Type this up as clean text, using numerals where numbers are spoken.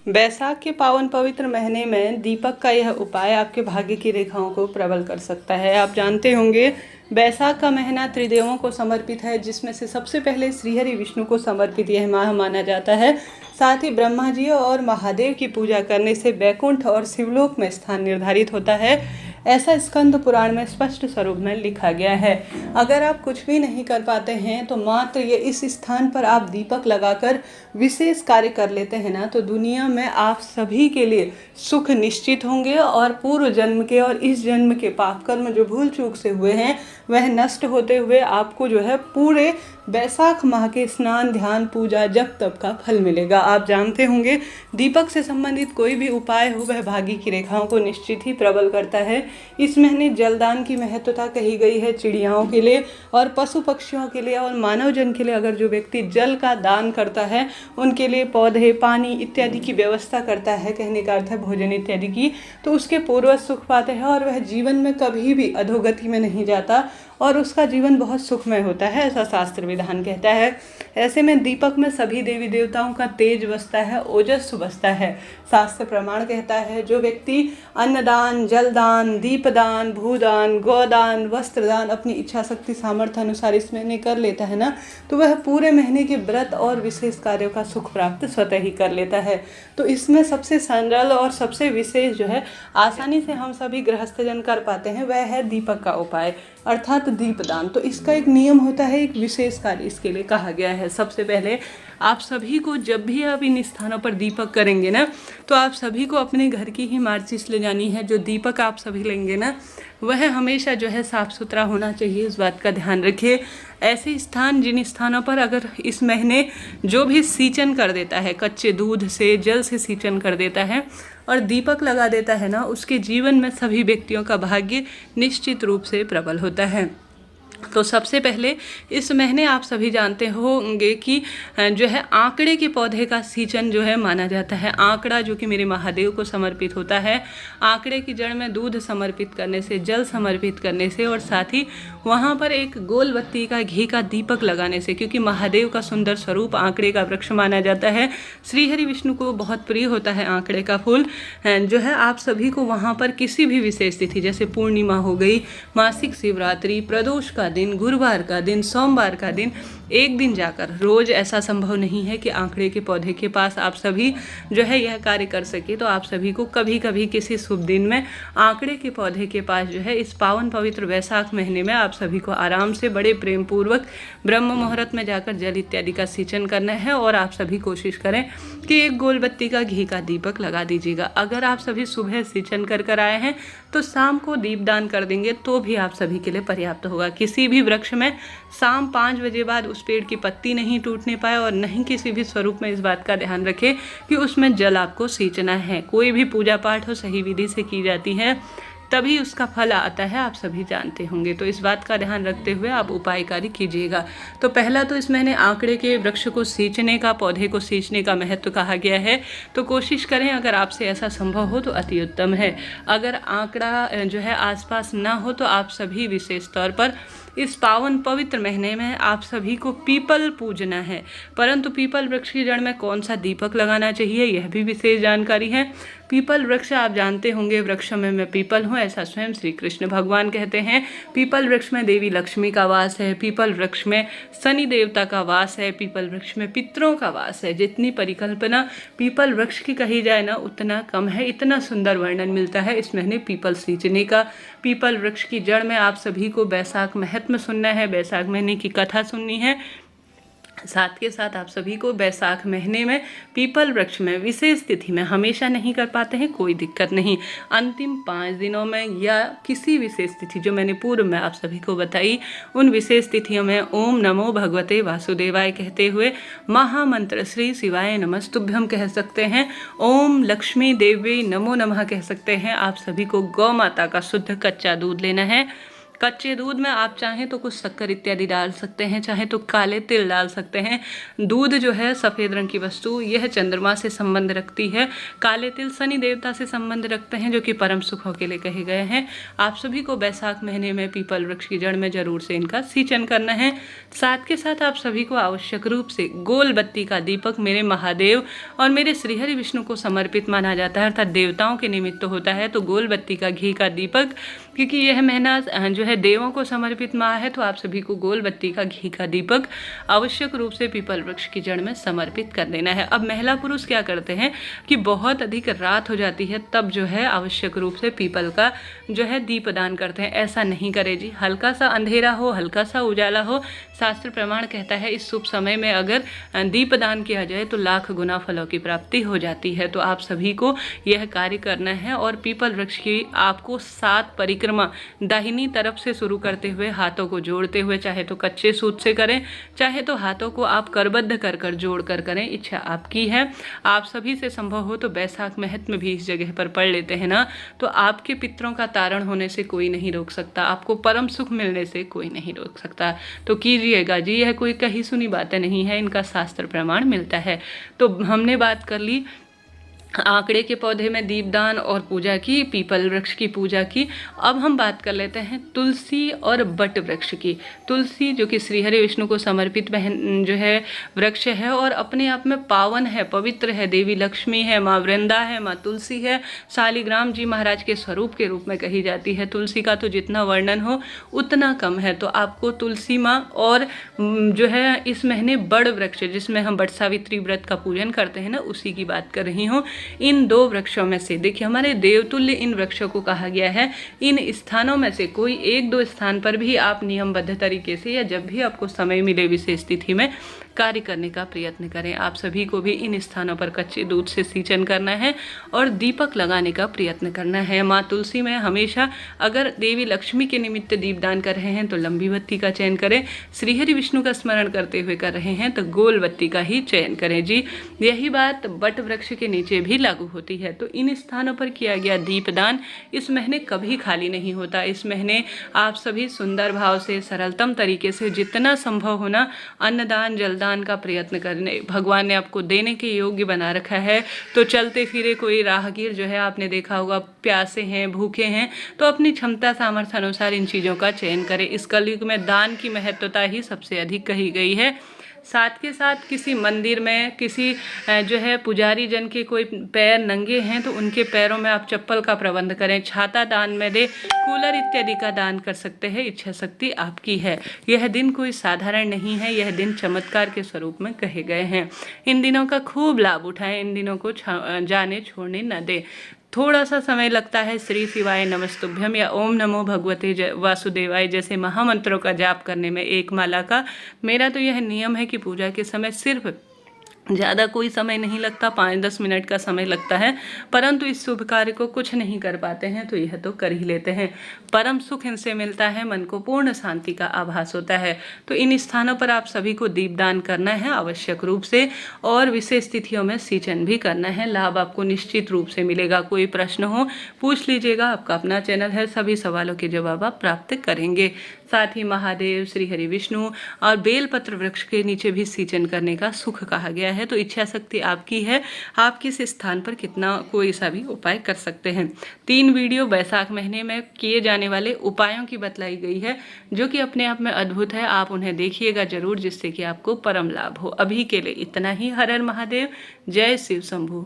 बैसाख के पावन पवित्र महीने में दीपक का यह उपाय आपके भाग्य की रेखाओं को प्रबल कर सकता है। आप जानते होंगे बैसाख का महीना त्रिदेवों को समर्पित है, जिसमें से सबसे पहले श्रीहरि विष्णु को समर्पित यह माह माना जाता है। साथ ही ब्रह्मा जी और महादेव की पूजा करने से वैकुंठ और शिवलोक में स्थान निर्धारित होता है, ऐसा स्कंद पुराण में स्पष्ट स्वरूप में लिखा गया है। अगर आप कुछ भी नहीं कर पाते हैं तो मात्र ये इस स्थान पर आप दीपक लगाकर विशेष कार्य कर लेते हैं ना, तो दुनिया में आप सभी के लिए सुख निश्चित होंगे और पूर्व जन्म के और इस जन्म के पाप कर्म जो भूल चूक से हुए हैं वह नष्ट होते हुए आपको जो है पूरे बैसाख माह के स्नान ध्यान पूजा जप तप का फल मिलेगा। आप जानते होंगे दीपक से संबंधित कोई भी उपाय हो वह भाग्य की रेखाओं को निश्चित ही प्रबल करता है। इस महीने जलदान की महत्वता कही गई है चिड़ियाओं के लिए और पशु पक्षियों के लिए और मानव जन के लिए। अगर जो व्यक्ति जल का दान करता है उनके लिए पौधे पानी इत्यादि की व्यवस्था करता है, कहने का अर्थ है भोजन इत्यादि की, तो उसके पूर्वज सुख पाते हैं और वह जीवन में कभी भी अधोगति में नहीं जाता और उसका जीवन बहुत सुखमय होता है, ऐसा शास्त्र विधान कहता है। ऐसे में दीपक में सभी देवी देवताओं का तेज बसता है, ओजस बसता है। शास्त्र प्रमाण कहता है जो व्यक्ति अन्नदान जलदान दीपदान भूदान गोदान वस्त्रदान अपनी इच्छा शक्ति सामर्थ्य अनुसार इस महीने कर लेता है ना, तो वह पूरे महीने के व्रत और विशेष कार्यों का सुख प्राप्त स्वतः ही कर लेता है। तो इसमें सबसे सरल और सबसे विशेष जो है आसानी से हम सभी गृहस्थजन कर पाते हैं वह है दीपक का उपाय अर्थात दीपदान। तो इसका एक नियम होता है, एक विशेष कार्य इसके लिए कहा गया है। सबसे पहले आप सभी को जब भी आप इन स्थानों पर दीपक करेंगे ना, तो आप सभी को अपने घर की ही माचिस ले जानी है। जो दीपक आप सभी लेंगे ना वह हमेशा जो है साफ़ सुथरा होना चाहिए, इस बात का ध्यान रखिए। ऐसे स्थान जिन स्थानों पर अगर इस महीने जो भी सींचन कर देता है, कच्चे दूध से जल से सींचन कर देता है और दीपक लगा देता है ना, उसके जीवन में सभी व्यक्तियों का भाग्य निश्चित रूप से प्रबल होता है। तो सबसे पहले इस महीने आप सभी जानते होंगे कि जो है आंकड़े के पौधे का सींचन जो है माना जाता है। आंकड़ा जो कि मेरे महादेव को समर्पित होता है, आंकड़े की जड़ में दूध समर्पित करने से जल समर्पित करने से और साथ ही वहाँ पर एक गोल बत्ती का घी का दीपक लगाने से, क्योंकि महादेव का सुंदर स्वरूप आंकड़े का वृक्ष माना जाता है। श्रीहरि विष्णु को बहुत प्रिय होता है आंकड़े का फूल। जो है आप सभी को वहाँ पर किसी भी विशेष तिथि जैसे पूर्णिमा हो गई, मासिक शिवरात्रि, प्रदोष का दिन, गुरुवार का दिन, सोमवार का दिन, एक दिन जाकर, रोज ऐसा संभव नहीं है कि आंकड़े के पौधे के पास आप सभी जो है यह कार्य कर सके। तो आप सभी को कभी कभी किसी शुभ दिन में आंकड़े के पौधे के पास जो है इस पावन पवित्र वैशाख महीने में आप सभी को आराम से बड़े प्रेम पूर्वक ब्रह्म मुहूर्त में जाकर जल इत्यादि का सींचन करना है और आप सभी कोशिश करें कि एक गोल बत्ती का घी का दीपक लगा दीजिएगा। अगर आप सभी सुबह सींचन कर आए हैं तो शाम को दीपदान कर देंगे तो भी आप सभी के लिए पर्याप्त होगा। किसी भी वृक्ष में शाम 5 बजे बाद उस पेड़ की पत्ती नहीं टूटने पाए और नहीं किसी भी स्वरूप में इस बात का ध्यान रखें कि उसमें जल आपको सींचना है। कोई भी पूजा पाठ हो सही विधि से की जाती है तभी उसका फल आता है, आप सभी जानते होंगे। तो इस बात का ध्यान रखते हुए आप उपायकारी कीजिएगा। तो पहला तो इस महीने आंकड़े के वृक्ष को सींचने का, पौधे को सींचने का महत्व कहा गया है, तो कोशिश करें अगर आपसे ऐसा संभव हो तो अति उत्तम है। अगर आंकड़ा जो है आसपास ना हो तो आप सभी विशेष तौर पर इस पावन पवित्र महीने में आप सभी को पीपल पूजना है। परंतु पीपल वृक्ष की जड़ में कौन सा दीपक लगाना चाहिए यह भी विशेष जानकारी है। पीपल वृक्ष आप जानते होंगे, वृक्ष में मैं पीपल हूँ ऐसा स्वयं श्री कृष्ण भगवान कहते हैं। पीपल वृक्ष में देवी लक्ष्मी का वास है, पीपल वृक्ष में शनि देवता का वास है, पीपल वृक्ष में पितरों का वास है। जितनी परिकल्पना पीपल वृक्ष की कही जाए ना उतना कम है। इतना सुंदर वर्णन मिलता है इस महीने पीपल सींचने का। पीपल वृक्ष की जड़ में आप सभी को बैसाख महत्व सुनना है, बैसाख महीने की कथा सुननी है। साथ के साथ आप सभी को बैसाख महीने में पीपल वृक्ष में विशेष तिथि में, हमेशा नहीं कर पाते हैं कोई दिक्कत नहीं, अंतिम 5 दिनों में या किसी विशेष तिथि जो मैंने पूर्व में आप सभी को बताई उन विशेष तिथियों में ओम नमो भगवते वासुदेवाय कहते हुए महामंत्र श्री शिवाय नमस्तुभ्यम कह सकते हैं, ओम लक्ष्मी देवी नमो नमः कह सकते हैं। आप सभी को गौ माता का शुद्ध कच्चा दूध लेना है। कच्चे दूध में आप चाहें तो कुछ शक्कर इत्यादि डाल सकते हैं, चाहे तो काले तिल डाल सकते हैं। दूध जो है सफ़ेद रंग की वस्तु, यह चंद्रमा से संबंध रखती है। काले तिल शनि देवता से संबंध रखते हैं, जो कि परम सुखों के लिए कहे गए हैं। आप सभी को बैसाख महीने में पीपल वृक्ष की जड़ में जरूर से इनका सिंचन करना है। साथ के साथ आप सभी को आवश्यक रूप से गोल बत्ती का दीपक मेरे महादेव और मेरे श्रीहरि विष्णु को समर्पित माना जाता है, अर्थात देवताओं के निमित्त होता है। तो गोल बत्ती का घी का दीपक, क्योंकि यह महीना जो है देवों को समर्पित माह है, तो आप सभी को गोल बत्ती का घी का दीपक आवश्यक रूप से पीपल वृक्ष की जड़ में समर्पित कर देना है। अब महिला पुरुष क्या करते हैं कि बहुत अधिक रात हो जाती है तब जो है आवश्यक रूप से पीपल का जो है दीपदान करते हैं। ऐसा नहीं करें जी। हल्का सा अंधेरा हो, हल्का सा उजाला हो, शास्त्र प्रमाण कहता है इस शुभ समय में अगर दीपदान किया जाए तो लाख गुना फलों की प्राप्ति हो जाती है। तो आप सभी को यह कार्य करना है। और पीपल वृक्ष की आपको 7 परिक्रमा दाहिनी तरफ से शुरू करते हुए हाथों को जोड़ते हुए, चाहे तो कच्चे सूत से करें, चाहे तो हाथों को आप करबद्ध कर कर जोड़ कर करें, इच्छा आपकी है। आप सभी से संभव हो तो बैसाख महत्म भी इस जगह पर पढ़ लेते हैं ना, तो आपके पितरों का तारण होने से कोई नहीं रोक सकता, आपको परम सुख मिलने से कोई नहीं रोक सकता। तो कीजिएगा जी, यह कोई कही सुनी बातें नहीं है, इनका शास्त्र प्रमाण मिलता है। तो हमने बात कर ली आंकड़े के पौधे में दीपदान और पूजा की, पीपल वृक्ष की पूजा की। अब हम बात कर लेते हैं तुलसी और बट वृक्ष की। तुलसी जो कि श्रीहरि विष्णु को समर्पित जो है वृक्ष है और अपने आप में पावन है, पवित्र है, देवी लक्ष्मी है, माँ वृंदा है, माँ तुलसी है, शालिग्राम जी महाराज के स्वरूप के रूप में कही जाती है। तुलसी का तो जितना वर्णन हो उतना कम है। तो आपको तुलसी माँ और जो है इस महीने बड़ वृक्ष जिसमें हम बट सावित्री व्रत का पूजन करते हैं ना, उसी की बात कर रही हूँ। इन 2 वृक्षों में से देखिए हमारे देवतुल्य इन वृक्षों को कहा गया है। इन स्थानों में से कोई 1-2 स्थान पर भी आप नियमबद्ध तरीके से या जब भी आपको समय मिले विशेष तिथि में कार्य करने का प्रयत्न करें। आप सभी को भी इन स्थानों पर कच्चे दूध से सिंचन करना है और दीपक लगाने का प्रयत्न करना है। माँ तुलसी में हमेशा अगर देवी लक्ष्मी के निमित्त दीपदान कर रहे हैं तो लंबी बत्ती का चयन करें, श्रीहरि विष्णु का स्मरण करते हुए कर रहे हैं तो गोल बत्ती का ही चयन करें जी। यही बात बट वृक्ष के नीचे भी लागू होती है। तो इन स्थानों पर किया गया दीपदान इस महीने कभी खाली नहीं होता। इस महीने आप सभी सुंदर भाव से सरलतम तरीके से जितना संभव होना अन्नदान जलदान का प्रयत्न करने, भगवान ने आपको देने के योग्य बना रखा है। तो चलते फिरे कोई राहगीर जो है आपने देखा होगा प्यासे हैं, भूखे हैं, तो अपनी क्षमता सामर्थ्य अनुसार इन चीज़ों का चयन करें। इस कलयुग में दान की महत्वता ही सबसे अधिक कही गई है। साथ के साथ किसी मंदिर में किसी जो है पुजारी जन के कोई पैर नंगे हैं तो उनके पैरों में आप चप्पल का प्रबंध करें, छाता दान में दे, कूलर इत्यादि का दान कर सकते हैं। इच्छा शक्ति आपकी है। यह दिन कोई साधारण नहीं है, यह दिन चमत्कार के स्वरूप में कहे गए हैं। इन दिनों का खूब लाभ उठाएं, इन दिनों को जाने छोड़ने न दे। थोड़ा सा समय लगता है श्री शिवाय नमस्तुभ्यम या ओम नमो भगवते वासुदेवाय जैसे महामंत्रों का जाप करने में एक माला का। मेरा तो यह नियम है कि पूजा के समय सिर्फ ज़्यादा कोई समय नहीं लगता, 5-10 मिनट का समय लगता है, परंतु इस शुभ कार्य को कुछ नहीं कर पाते हैं तो यह तो कर ही लेते हैं। परम सुख इनसे मिलता है, मन को पूर्ण शांति का आभास होता है। तो इन स्थानों पर आप सभी को दीपदान करना है आवश्यक रूप से और विशेष तिथियों में सिंचन भी करना है। लाभ आपको निश्चित रूप से मिलेगा। कोई प्रश्न हो पूछ लीजिएगा, आपका अपना चैनल है, सभी सवालों के जवाब आप प्राप्त करेंगे। साथ ही महादेव, श्रीहरि विष्णु और बेलपत्र वृक्ष के नीचे भी सिंचन करने का सुख कहा गया है। तो इच्छा शक्ति आपकी है, आप किस स्थान पर कितना कोई सा भी उपाय कर सकते हैं। 3 वीडियो बैसाख महीने में किए जाने वाले उपायों की बतलाई गई है जो कि अपने आप में अद्भुत है। आप उन्हें देखिएगा जरूर, जिससे कि आपको परम लाभ हो। अभी के लिए इतना ही। हर हर महादेव, जय शिव शंभू।